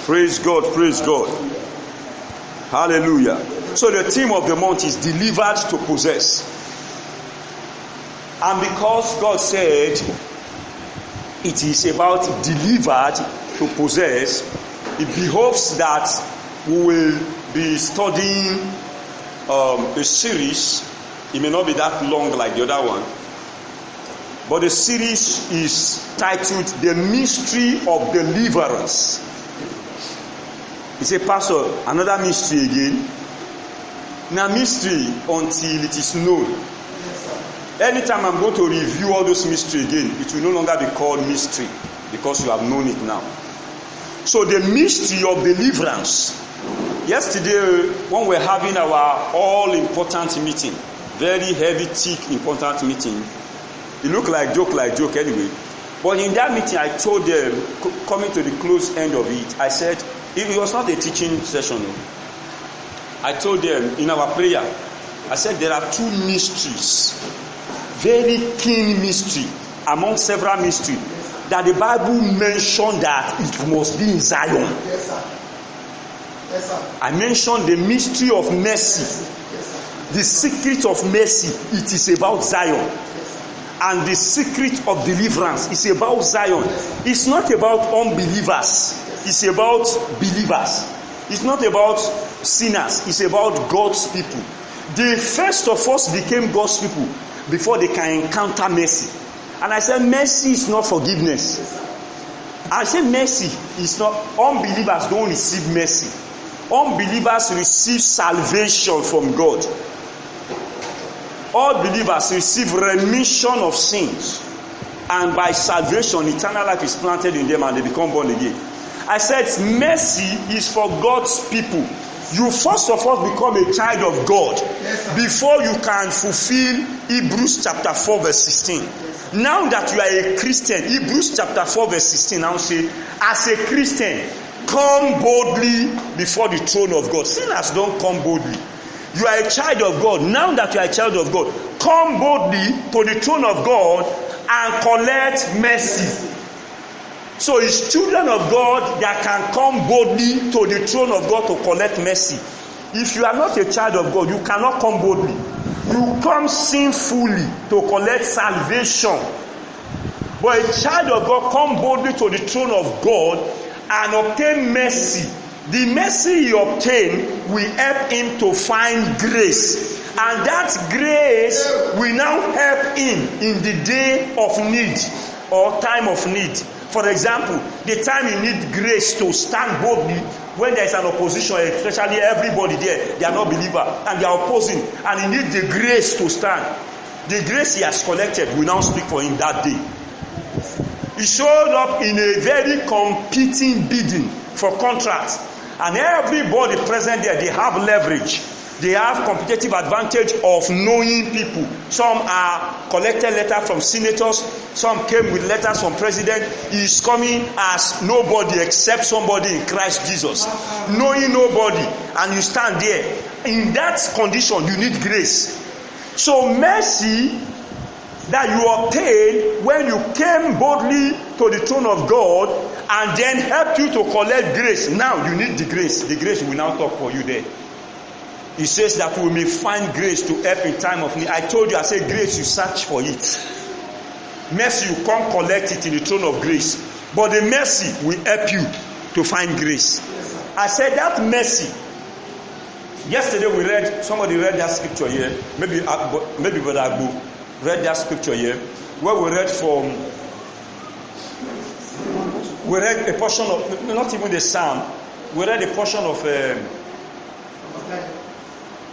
Praise God, praise God. Hallelujah. So the theme of the month is delivered to possess. And because God said it is about delivered to possess, it behoves that we will be studying a series. It may not be that long like the other one, but the series is titled The Mystery of Deliverance. He said, Pastor, another mystery again. Now, mystery until it is known. Anytime I'm going to review all those mystery again, it will no longer be called mystery because you have known it now. So the mystery of deliverance. Yesterday, when we were having our all-important meeting, very heavy, thick, important meeting, it looked like joke anyway. But in that meeting, I told them, coming to the close end of it, I said, it was not a teaching session. I told them in our prayer, I said there are two mysteries, very keen mystery, among several mysteries, that the Bible mentioned that it must be in Zion. Yes, sir. Yes, sir. I mentioned the mystery of mercy. Yes, the secret of mercy, it is about Zion. And the secret of deliverance is about Zion. It's not about unbelievers. It's about believers. It's not about sinners. It's about God's people. The first of us became God's people before they can encounter mercy. And I said mercy is not forgiveness. I said mercy is not, unbelievers don't receive mercy. Unbelievers receive salvation from God. All believers receive remission of sins, and by salvation eternal life is planted in them and they become born again. I said mercy is for God's people. You first of all become a child of God before you can fulfill Hebrews chapter 4 verse 16. Now that you are a Christian, Hebrews chapter 4 verse 16 now say, as a Christian, come boldly before the throne of God. Sinners don't come boldly. You are a child of God. Now that you are a child of God, come boldly to the throne of God and collect mercy. So it's children of God that can come boldly to the throne of God to collect mercy. If you are not a child of God, you cannot come boldly. You come sinfully to collect salvation. But a child of God come boldly to the throne of God and obtain mercy. The mercy he obtained will help him to find grace. And that grace will now help him in the day of need or time of need. For example, the time you need grace to stand boldly when there is an opposition, especially everybody there, they are not believers and they are opposing, and he needs the grace to stand. The grace he has collected will now speak for him that day. He showed up in a very competing bidding for contracts, and everybody present there, they have leverage. They have competitive advantage of knowing people. Some are collected letters from senators. Some came with letters from president. He is coming as nobody except somebody in Christ Jesus. Knowing nobody, and you stand there. In that condition, you need grace. So mercy that you obtained when you came boldly to the throne of God and then helped you to collect grace. Now you need the grace. The grace will now talk for you there. He says that we may find grace to help in time of need. I told you, I said grace, you search for it. Mercy, you come collect it in the throne of grace. But the mercy will help you to find grace. I said that mercy. Yesterday we read, somebody read that scripture here. Maybe Brother Agbo read that scripture here. Where we read a portion of, not even the psalm. We read a portion of,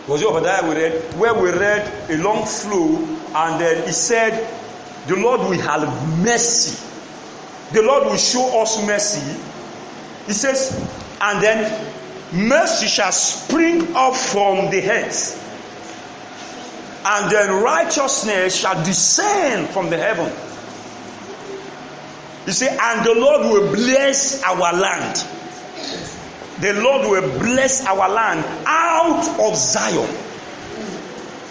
was it Obadiah we read? Where we read a long flow, and then he said, the Lord will have mercy. The Lord will show us mercy. He says, and then mercy shall spring up from the heads, and then righteousness shall descend from the heaven. He said, and the Lord will bless our land. The Lord will bless our land out of Zion.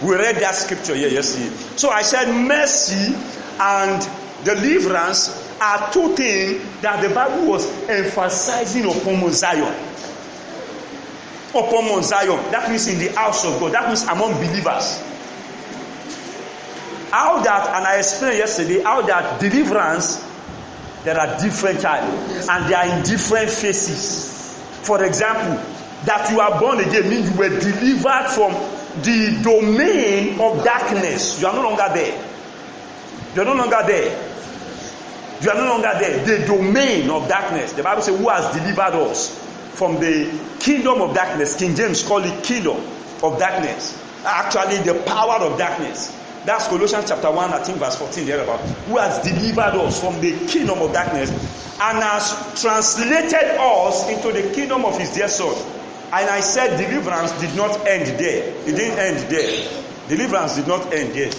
We read that scripture here yesterday. So I said mercy and deliverance are two things that the Bible was emphasizing upon Mount Zion. Upon Mount Zion. That means in the house of God. That means among believers. How that, and I explained yesterday, how that deliverance, there are different types, and they are in different phases. For example, that you are born again means you were delivered from the domain of darkness. You are no longer there. You are no longer there. You are no longer there. The domain of darkness. The Bible says, who has delivered us from the kingdom of darkness? King James called it kingdom of darkness. Actually, the power of darkness. That's Colossians chapter 1, I think verse 14 there about. Who has delivered us from the kingdom of darkness and has translated us into the kingdom of his dear son. And I said deliverance did not end there. It didn't end there. Deliverance did not end there.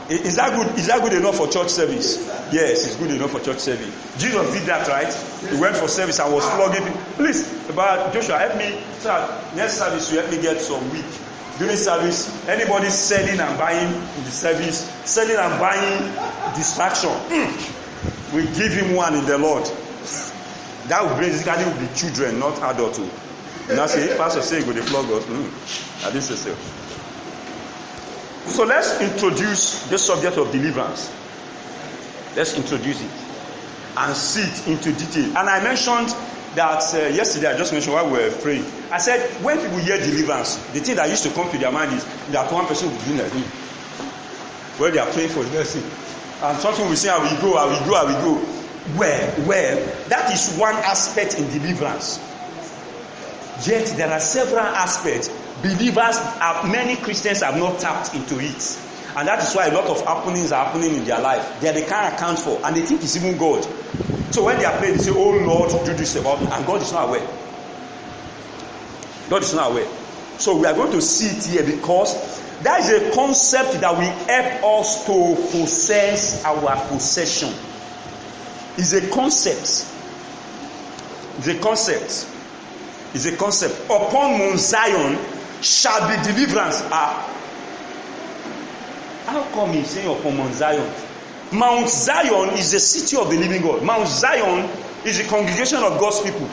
Is that good? Is that good enough for church service? Yes, it's good enough for church service. Jesus did that, right? He went for service and was flogging people. Please, about Joshua, help me. Next service, you help me get some week. During service, anybody selling and buying in the service, selling and buying distraction, we give him one in the Lord. That will basically be children, not adults. Now say, Pastor say, go to flog us. I didn't say so. So let's introduce the subject of deliverance. Let's introduce it and see it into detail. And I mentioned that yesterday, I just mentioned while we were praying. I said, when people hear deliverance, the thing that used to come to their mind is that one person will be doing like this. Where they are praying for mercy. And something will say, I will go, I will go, I will go. Well, that is one aspect in deliverance. Yet there are several aspects. Believers, many Christians have not tapped into it. And that is why a lot of happenings are happening in their life. They can't account for. And they think it's even God. So when they are praying, they say, oh Lord, do this about me. And God is not aware. God is not aware. So we are going to see it here because that is a concept that will help us to possess our possession. It's a concept. It's a concept. It's a concept. Upon Mount Zion shall be deliverance. How come he's saying upon Mount Zion? Mount Zion is the city of the living God. Mount Zion is the congregation of God's people.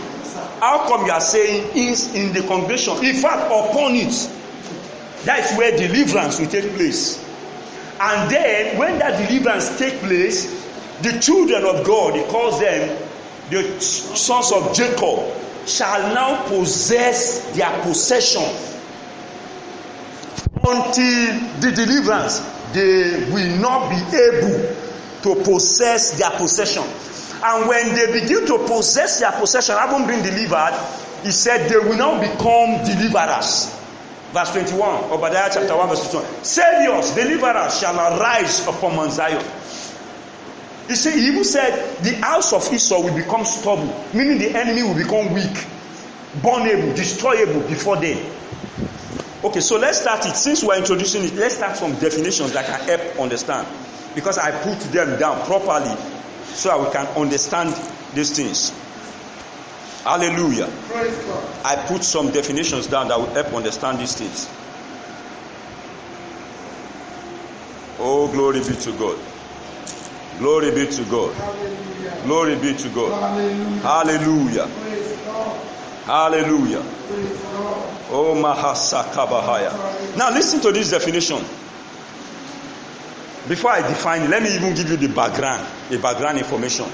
How come you are saying is in the congregation? In fact, upon it, that is where deliverance will take place. And then, when that deliverance takes place, the children of God, he calls them the sons of Jacob, shall now possess their possession. Until the deliverance, they will not be able to possess their possession. And when they begin to possess their possession, having been delivered, he said they will now become deliverers. Verse 21, Obadiah chapter 1 verse 21. Saviors, deliverers shall arise upon Mount Zion. You see, he even said the house of Esau will become stubble, meaning the enemy will become weak, burnable, destroyable before them. Okay, so let's start it. Since we're introducing it, let's start from definitions that can help understand. Because I put them down properly so that we can understand these things. Hallelujah. Praise God. I put some definitions down that will help understand these things. Oh, glory be to God. Glory be to God. Hallelujah. Glory be to God. Hallelujah. Hallelujah. Praise God. Hallelujah. Praise God. Oh, Mahasakabahaya. Now listen to this definition. Before I define it, let me even give you the background information.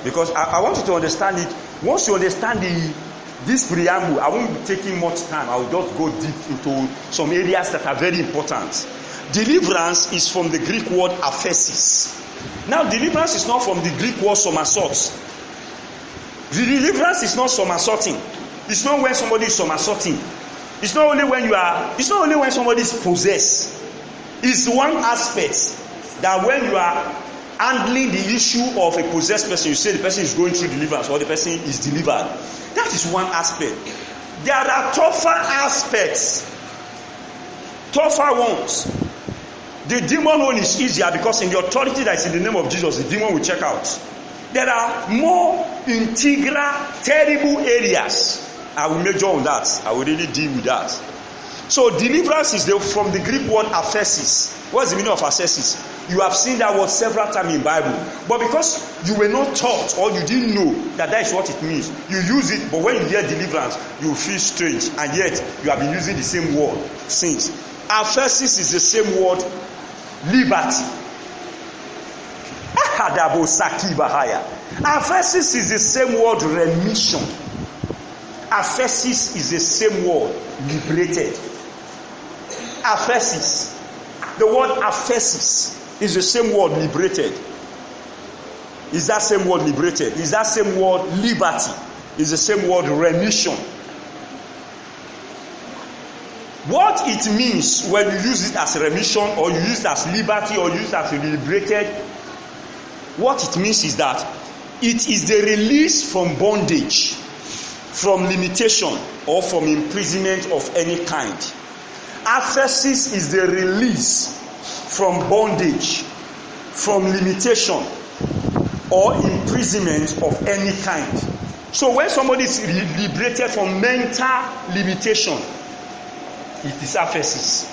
Because I want you to understand it. Once you understand this preamble, I won't be taking much time. I will just go deep into some areas that are very important. Deliverance is from the Greek word aphesis. Now, deliverance is not from the Greek word somersault. The deliverance is not somersaulting. It's not when somebody is somersaulting. It's not only when somebody is possessed. It's one aspect that when you are handling the issue of a possessed person, you say the person is going through deliverance or the person is delivered. That is one aspect. There are tougher aspects. Tougher ones. The demon one is easier because in the authority that is in the name of Jesus, the demon will check out. There are more integral, terrible areas. I will major on that. I will really deal with that. So deliverance is from the Greek word aphesis. What's the meaning of aphesis? You have seen that word several times in Bible. But because you were not taught or you didn't know that that is what it means, you use it, but when you hear deliverance, you feel strange. And yet, you have been using the same word since. Aphesis is the same word, liberty. Aphesis is the same word, remission. Aphesis is the same word, liberated. Aphesis. The word aphesis is the same word, liberated. Is that same word, liberated? Is that same word, liberty? Is the same word, remission? What it means when you use it as remission, or you use it as liberty, or you use it as liberated, what it means is that it is the release from bondage, from limitation, or from imprisonment of any kind. Aphesis is the release from bondage, from limitation, or imprisonment of any kind. So when somebody is liberated from mental limitation, it is aphesis.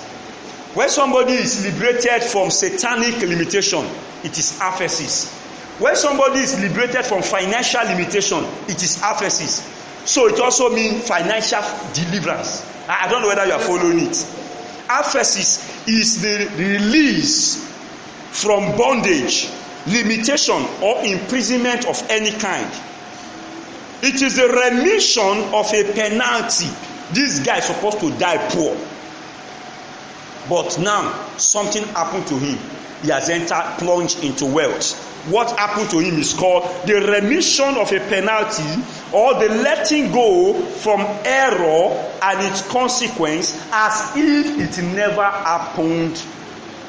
When somebody is liberated from satanic limitation, it is aphesis. When somebody is liberated from financial limitation, it is aphesis. So it also means financial deliverance. I don't know whether you are following it. Aphesis is the release from bondage, limitation, or imprisonment of any kind. It is the remission of a penalty. This guy is supposed to die poor, but now something happened to him. He has plunged into wealth. What happened to him is called the remission of a penalty, or the letting go from error and its consequence, as if it never happened,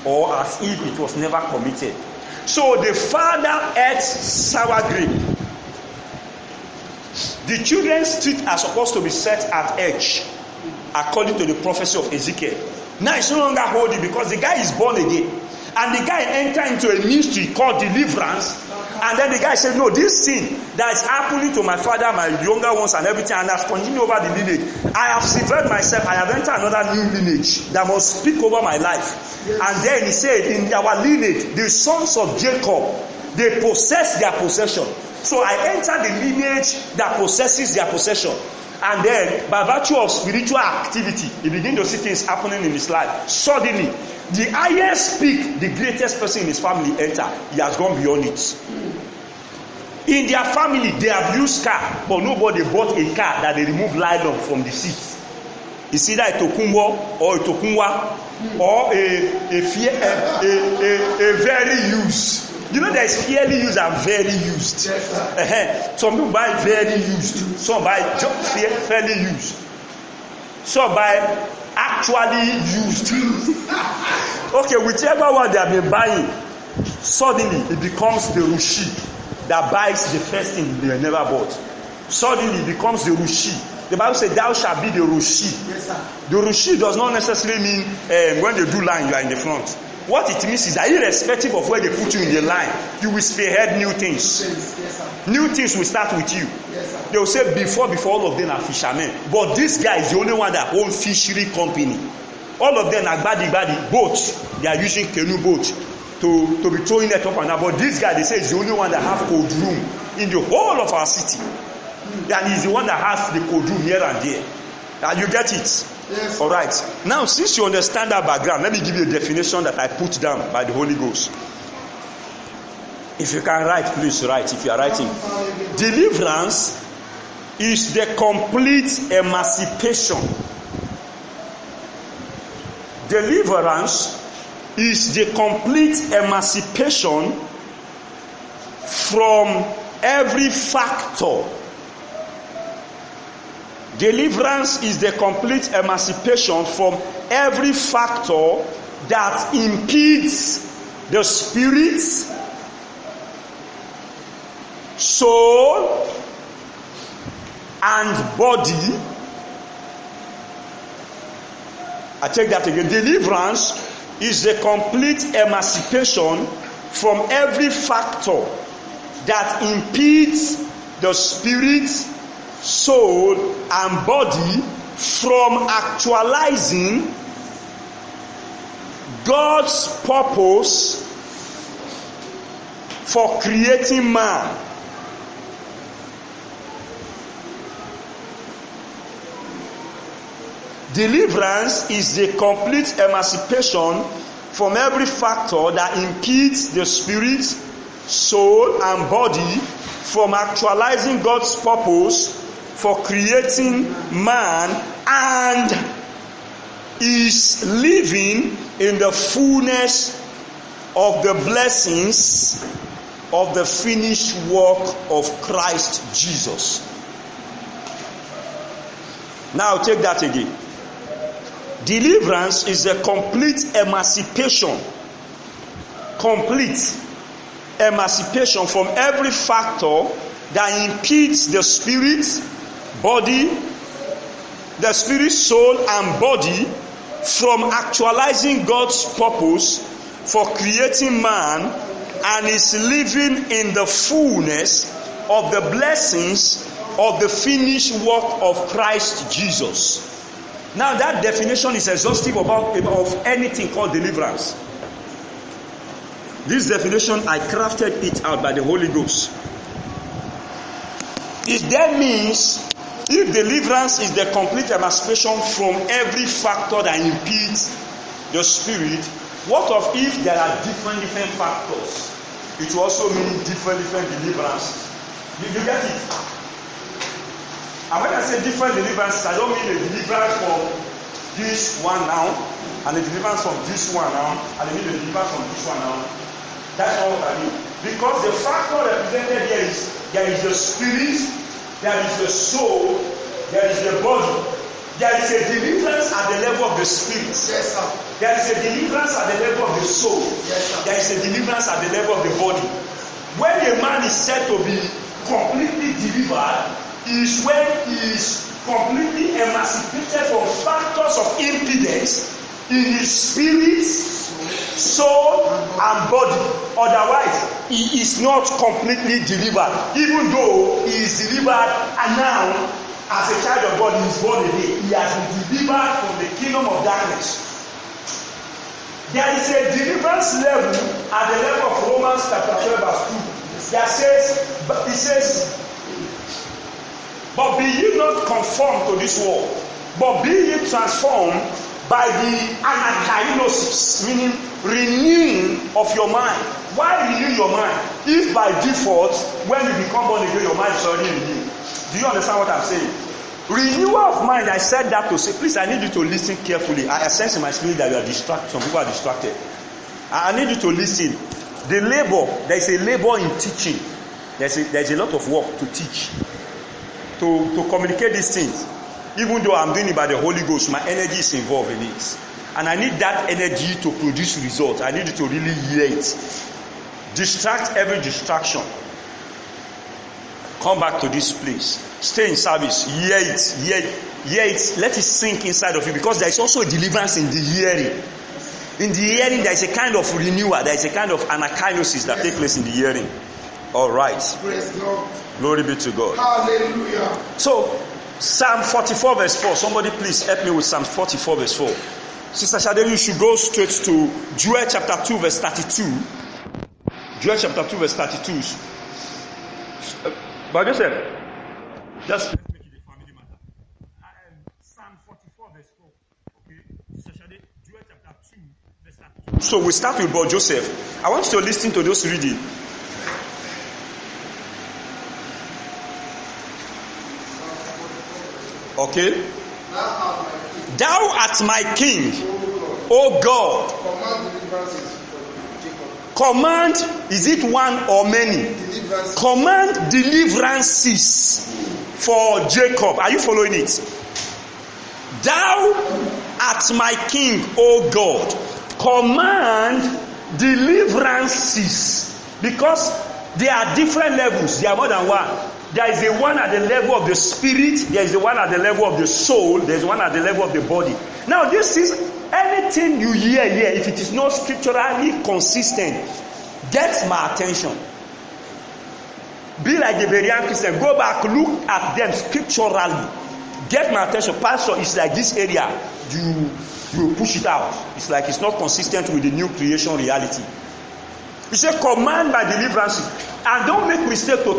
or as if it was never committed. So the father ate sour grape. The children's teeth are supposed to be set at edge, according to the prophecy of Ezekiel. Now it's no longer holding because the guy is born again. And the guy entered into a ministry called deliverance. And then the guy said, no, this thing that is happening to my father, my younger ones and everything, and has continued over the lineage. I have severed myself. I have entered another new lineage that must speak over my life. Yes. And then he said, in our lineage, the sons of Jacob, they possess their possession. So I enter the lineage that possesses their possession. And then, by virtue of spiritual activity, he begins to see things happening in his life. Suddenly, the highest peak, the greatest person in his family enter. He has gone beyond it. In their family, they have used car, but nobody bought a car that they remove nylon from the seat. It's either a tokumbo or a tokunwa, or a very used. You know, there is fairly used and very used. Yes, some people buy very used. Some buy fairly used. Some buy actually used. Okay, whichever one they have been buying, suddenly it becomes the Rushi that buys the first thing they never bought. Suddenly it becomes the Rushi. The Bible says, thou shalt be the Rushi. Yes, sir. The Rushi does not necessarily mean when they do line, you are in the front. What it means is that irrespective of where they put you in the line, you will spearhead new things. Yes, new things will start with you. Yes, they will say before all of them are fishermen. But this guy is the only one that owns fishery company. All of them are badi boats. They are using canoe boats to be throwing it up and down. But this guy, they say, is the only one that has cold room in the whole of our city. And he's the one that has the cold room here and there. And you get it? Yes. All right. Now, since you understand that background, let me give you a definition that I put down by the Holy Ghost. If you can write, please write. If you are writing, deliverance is the complete emancipation. Deliverance is the complete emancipation from every factor. Deliverance is the complete emancipation from every factor that impedes the spirit, soul, and body. I take that again. Deliverance is the complete emancipation from every factor that impedes the spirit, soul, and body from actualizing God's purpose for creating man. Deliverance is the complete emancipation from every factor that impedes the spirit, soul, and body from actualizing God's purpose for creating man and is living in the fullness of the blessings of the finished work of Christ Jesus. Now take that again. Deliverance is a complete emancipation from every factor that impedes the spirit, soul, and body from actualizing God's purpose for creating man and is living in the fullness of the blessings of the finished work of Christ Jesus. Now that definition is exhaustive of anything called deliverance. This definition, I crafted it out by the Holy Ghost. It then means if deliverance is the complete emancipation from every factor that impedes the spirit, what of if there are different factors? It will also mean different deliverance. You get it? And when I say different deliverance, I don't mean a deliverance from this one now, and a deliverance from this one now, and I mean a deliverance from this one now. That's not what I mean. Because the factor represented here is there is the spirit, there is the soul, there is the body. There is a deliverance at the level of the spirit. Yes, sir. There is a deliverance at the level of the soul. Yes, sir. There is a deliverance at the level of the body. When a man is said to be completely delivered, is when he is completely emancipated from factors of impedance in his spirit, soul, and body. Otherwise, he is not completely delivered. Even though he is delivered, and now, as a child of God, he is born again. He has been delivered from the kingdom of darkness. There is a deliverance level at the level of Romans chapter 12 verse 2. That it says, but be ye not conformed to this world, but be ye transformed by the anakainosis, meaning renewing of your mind. Why renew your mind? If by default, when you become born again, your mind is already renewed. Do you understand what I'm saying? Renewal of mind, I said that to say, please, I need you to listen carefully. I sense in my spirit that you are distracted. Some people are distracted. I need you to listen. The labor, there is a labor in teaching. There's a lot of work to teach. To communicate these things. Even though I'm doing it by the Holy Ghost, my energy is involved in it. And I need that energy to produce results. I need you to really hear it. Distract every distraction. Come back to this place. Stay in service. Hear it. Let it sink inside of you, because there is also a deliverance in the hearing. In the hearing, there is a kind of renewal. There is a kind of anakainosis that takes place in the hearing. All right. Praise God. Glory be to God. Hallelujah. So, Psalm 44 verse 4. Somebody please help me with Psalm 44 verse 4. Sister Shade, you should go straight to Joel chapter 2 verse 32. Joel chapter 2 verse 32. But Joseph, just make it a family matter. Psalm 44 verse 4. Okay. Sister Shade, Joel chapter 2 verse 32. So we start with Bob Joseph. I want you to listen to those reading. Okay. Thou art my king, O God. Command, is it one or many? Command deliverances for Jacob. Are you following it? Thou art my king, O God. Command deliverances. Because there are different levels. There are more than one. There is the one at the level of the spirit. There is the one at the level of the soul. There is one at the level of the body. Now, this is anything you hear here, if it is not scripturally consistent, get my attention. Be like the Berean Christian. Go back, look at them scripturally. Get my attention. Pastor, it's like this area. You push it out. It's like it's not consistent with the new creation reality. You say command my deliverance. And don't make mistake to think